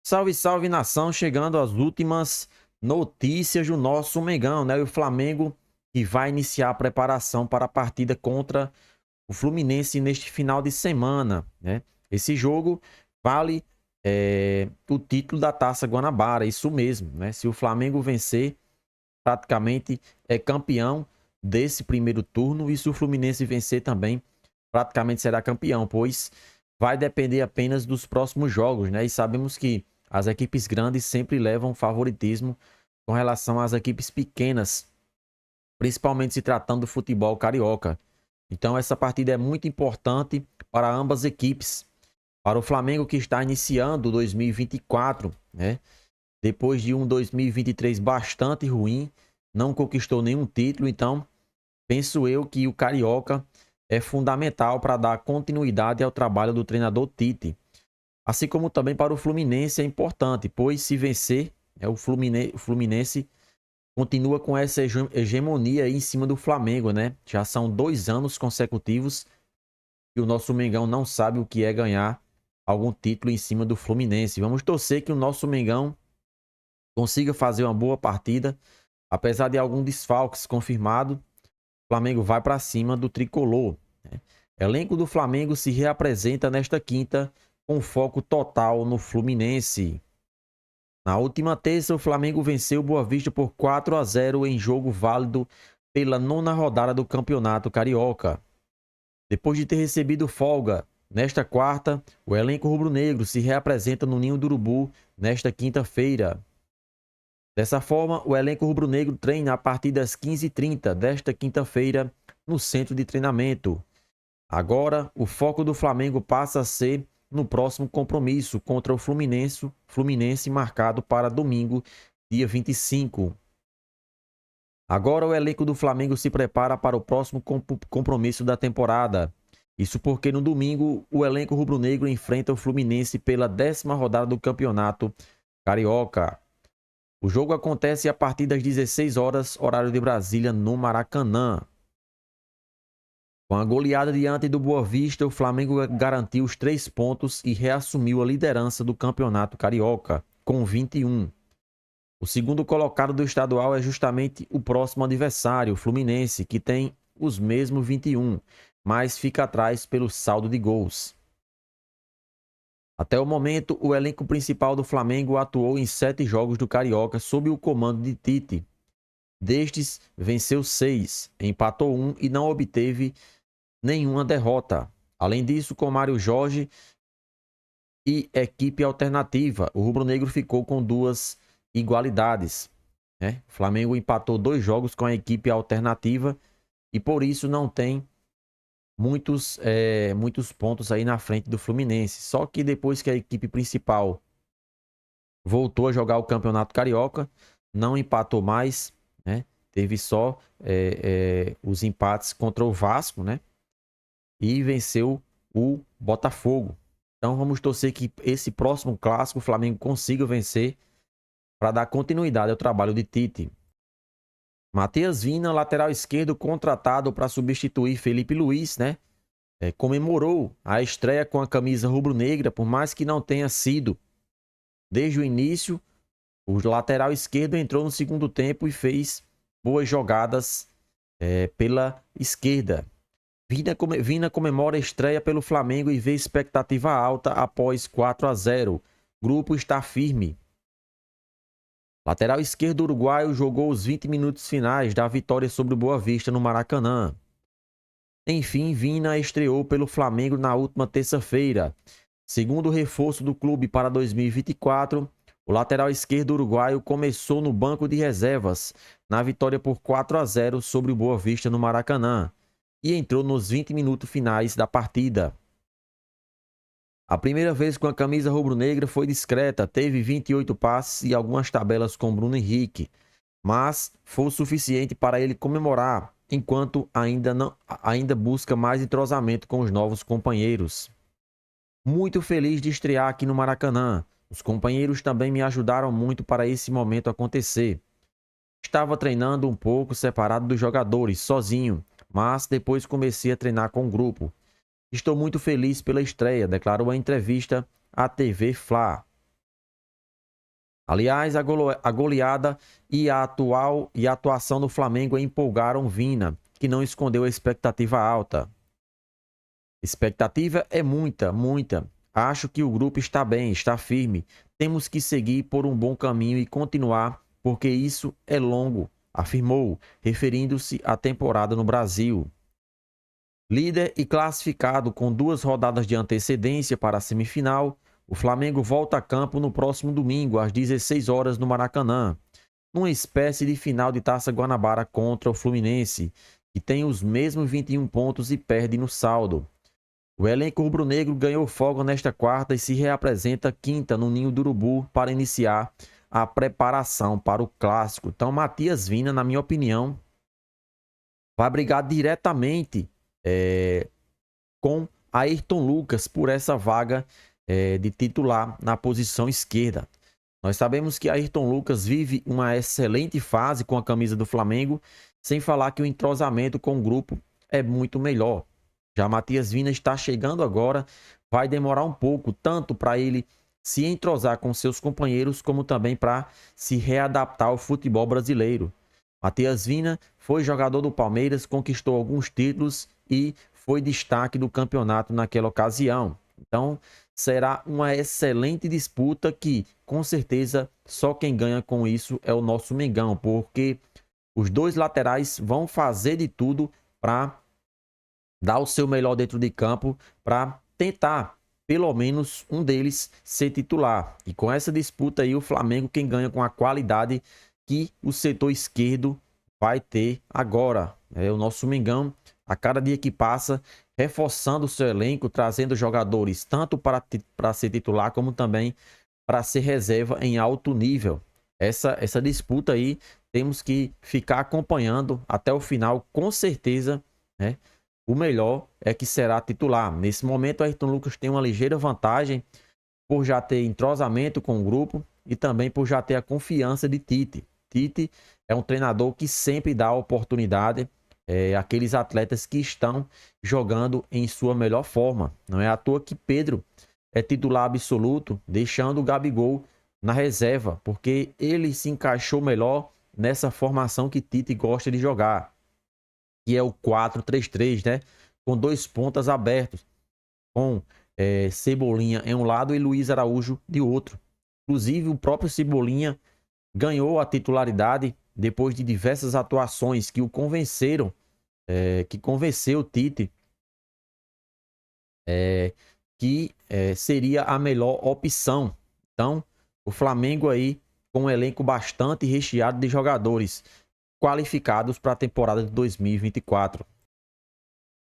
Salve, salve nação, chegando às últimas notícias do nosso Mengão, né? E o Flamengo que vai iniciar a preparação para a partida contra o Fluminense neste final de semana, né? Esse jogo vale o título da Taça Guanabara, isso mesmo, né? Se o Flamengo vencer, praticamente é campeão desse primeiro turno, e se o Fluminense vencer também, praticamente será campeão, pois vai depender apenas dos próximos jogos, né? E sabemos que as equipes grandes sempre levam favoritismo com relação às equipes pequenas, principalmente se tratando do futebol carioca. Então essa partida é muito importante para ambas equipes. Para o Flamengo, que está iniciando 2024, né? Depois de um 2023 bastante ruim, não conquistou nenhum título, então penso eu que o carioca é fundamental para dar continuidade ao trabalho do treinador Tite. Assim como também para o Fluminense é importante, pois se vencer, o Fluminense continua com essa hegemonia aí em cima do Flamengo, né? Já são 2 anos consecutivos que o nosso Mengão não sabe o que é ganhar algum título em cima do Fluminense. Vamos torcer que o nosso Mengão consiga fazer uma boa partida, apesar de algum desfalques confirmado. O Flamengo vai para cima do tricolor, né? Elenco do Flamengo se reapresenta nesta quinta com foco total no Fluminense. Na última terça, o Flamengo venceu o Boa Vista por 4-0 em jogo válido pela nona rodada do Campeonato Carioca. Depois de ter recebido folga nesta quarta, o elenco rubro-negro se reapresenta no Ninho do Urubu nesta quinta-feira. Dessa forma, o elenco rubro-negro treina a partir das 15h30 desta quinta-feira no centro de treinamento. Agora, o foco do Flamengo passa a ser no próximo compromisso contra o Fluminense marcado para domingo, dia 25. Agora o elenco do Flamengo se prepara para o próximo compromisso da temporada. Isso porque no domingo o elenco rubro-negro enfrenta o Fluminense pela 10ª rodada do Campeonato Carioca. O jogo acontece a partir das 16 horas, horário de Brasília, no Maracanã. Com a goleada diante do Boa Vista, o Flamengo garantiu os 3 pontos e reassumiu a liderança do Campeonato Carioca, com 21. O segundo colocado do estadual é justamente o próximo adversário, o Fluminense, que tem os mesmos 21, mas fica atrás pelo saldo de gols. Até o momento, o elenco principal do Flamengo atuou em 7 jogos do Carioca sob o comando de Tite. Destes, venceu 6, empatou 1 e não obteve nenhuma derrota. Além disso, com Mário Jorge e equipe alternativa, o rubro-negro ficou com 2 igualdades, né? O Flamengo empatou 2 jogos com a equipe alternativa e por isso não tem muitos pontos aí na frente do Fluminense. Só que depois que a equipe principal voltou a jogar o Campeonato Carioca, não empatou mais, né? Teve só os empates contra o Vasco, né? E venceu o Botafogo. Então vamos torcer que esse próximo clássico o Flamengo consiga vencer para dar continuidade ao trabalho de Tite. Matias Vina, lateral esquerdo contratado para substituir Felipe Luiz, né? Comemorou a estreia com a camisa rubro-negra, por mais que não tenha sido desde o início. O lateral esquerdo entrou no segundo tempo e fez boas jogadas pela esquerda. Vina comemora a estreia pelo Flamengo e vê expectativa alta após 4-0. Grupo está firme. Lateral esquerdo uruguaio jogou os 20 minutos finais da vitória sobre o Boa Vista no Maracanã. Enfim, Vina estreou pelo Flamengo na última terça-feira. Segundo o reforço do clube para 2024, o lateral esquerdo uruguaio começou no banco de reservas na vitória por 4-0 sobre o Boa Vista no Maracanã e entrou nos 20 minutos finais da partida. A primeira vez com a camisa rubro-negra foi discreta, teve 28 passes e algumas tabelas com Bruno Henrique, mas foi o suficiente para ele comemorar, enquanto ainda busca mais entrosamento com os novos companheiros. Muito feliz de estrear aqui no Maracanã. Os companheiros também me ajudaram muito para esse momento acontecer. Estava treinando um pouco separado dos jogadores, sozinho, mas depois comecei a treinar com o grupo. Estou muito feliz pela estreia, declarou em entrevista à TV Fla. Aliás, a goleada e a atuação do Flamengo empolgaram Vina, que não escondeu a expectativa alta. Expectativa é muita, muita. Acho que o grupo está bem, está firme. Temos que seguir por um bom caminho e continuar, porque isso é longo, afirmou, referindo-se à temporada no Brasil. Líder e classificado com 2 rodadas de antecedência para a semifinal, o Flamengo volta a campo no próximo domingo, às 16 horas no Maracanã, numa espécie de final de Taça Guanabara contra o Fluminense, que tem os mesmos 21 pontos e perde no saldo. O elenco rubro-negro ganhou folga nesta quarta e se reapresenta quinta no Ninho do Urubu para iniciar a preparação para o clássico. Então, Matias Vina, na minha opinião, vai brigar diretamente com Ayrton Lucas por essa vaga de titular na posição esquerda. Nós sabemos que Ayrton Lucas vive uma excelente fase com a camisa do Flamengo, sem falar que o entrosamento com o grupo é muito melhor. Já Matias Vina está chegando agora, vai demorar um pouco, tanto para ele se entrosar com seus companheiros, como também para se readaptar ao futebol brasileiro. Matias Vina foi jogador do Palmeiras, conquistou alguns títulos e foi destaque do campeonato naquela ocasião. Então, será uma excelente disputa que, com certeza, só quem ganha com isso é o nosso Mengão, porque os dois laterais vão fazer de tudo para dar o seu melhor dentro de campo, para tentar, pelo menos, um deles ser titular. E com essa disputa aí, o Flamengo quem ganha com a qualidade que o setor esquerdo vai ter agora. É o nosso Mengão, a cada dia que passa, reforçando o seu elenco, trazendo jogadores tanto para ser titular, como também para ser reserva em alto nível. Essa disputa aí, temos que ficar acompanhando até o final, com certeza, né? O melhor é que será titular. Nesse momento, o Ayrton Lucas tem uma ligeira vantagem por já ter entrosamento com o grupo e também por já ter a confiança de Tite. Tite é um treinador que sempre dá oportunidade àqueles atletas que estão jogando em sua melhor forma. Não é à toa que Pedro é titular absoluto, deixando o Gabigol na reserva, porque ele se encaixou melhor nessa formação que Tite gosta de jogar, que é o 4-3-3, né? Com 2 pontas abertos, com Cebolinha em um lado e Luiz Araújo de outro. Inclusive, o próprio Cebolinha ganhou a titularidade depois de diversas atuações que o convenceram, que convenceu o Tite que seria a melhor opção. Então, o Flamengo aí com um elenco bastante recheado de jogadores qualificados para a temporada de 2024.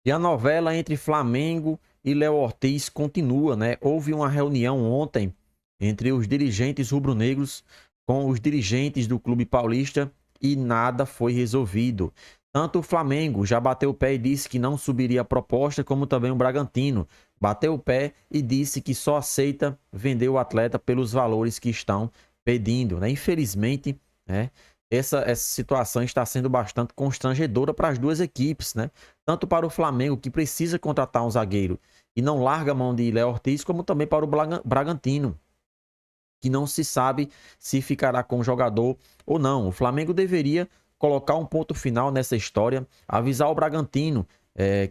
E a novela entre Flamengo e Léo Ortiz continua, né? Houve uma reunião ontem entre os dirigentes rubro-negros com os dirigentes do Clube Paulista e nada foi resolvido. Tanto o Flamengo já bateu o pé e disse que não subiria a proposta, como também o Bragantino bateu o pé e disse que só aceita vender o atleta pelos valores que estão pedindo, né? Infelizmente, né? Essa situação está sendo bastante constrangedora para as duas equipes, né? Tanto para o Flamengo, que precisa contratar um zagueiro e não larga a mão de Léo Ortiz, como também para o Bragantino, que não se sabe se ficará com o jogador ou não. O Flamengo deveria colocar um ponto final nessa história, avisar o Bragantino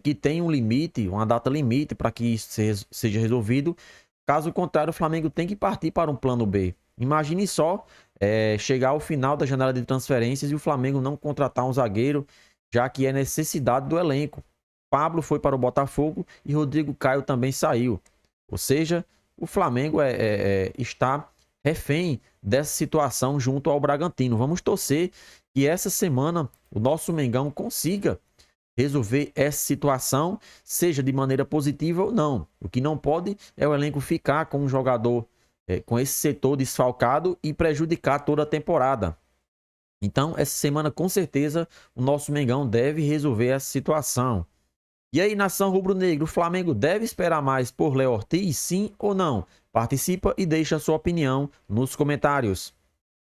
que tem um limite, uma data limite para que isso seja resolvido. Caso contrário, o Flamengo tem que partir para um plano B. Imagine só chegar ao final da janela de transferências e o Flamengo não contratar um zagueiro, já que é necessidade do elenco. Pablo foi para o Botafogo e Rodrigo Caio também saiu. Ou seja, o Flamengo está refém dessa situação junto ao Bragantino. Vamos torcer que essa semana o nosso Mengão consiga resolver essa situação, seja de maneira positiva ou não. O que não pode é o elenco ficar com um jogador com esse setor desfalcado e prejudicar toda a temporada. Então, essa semana, com certeza, o nosso Mengão deve resolver essa situação. E aí, nação rubro-negro, o Flamengo deve esperar mais por Léo Ortiz, sim ou não? Participa e deixa a sua opinião nos comentários.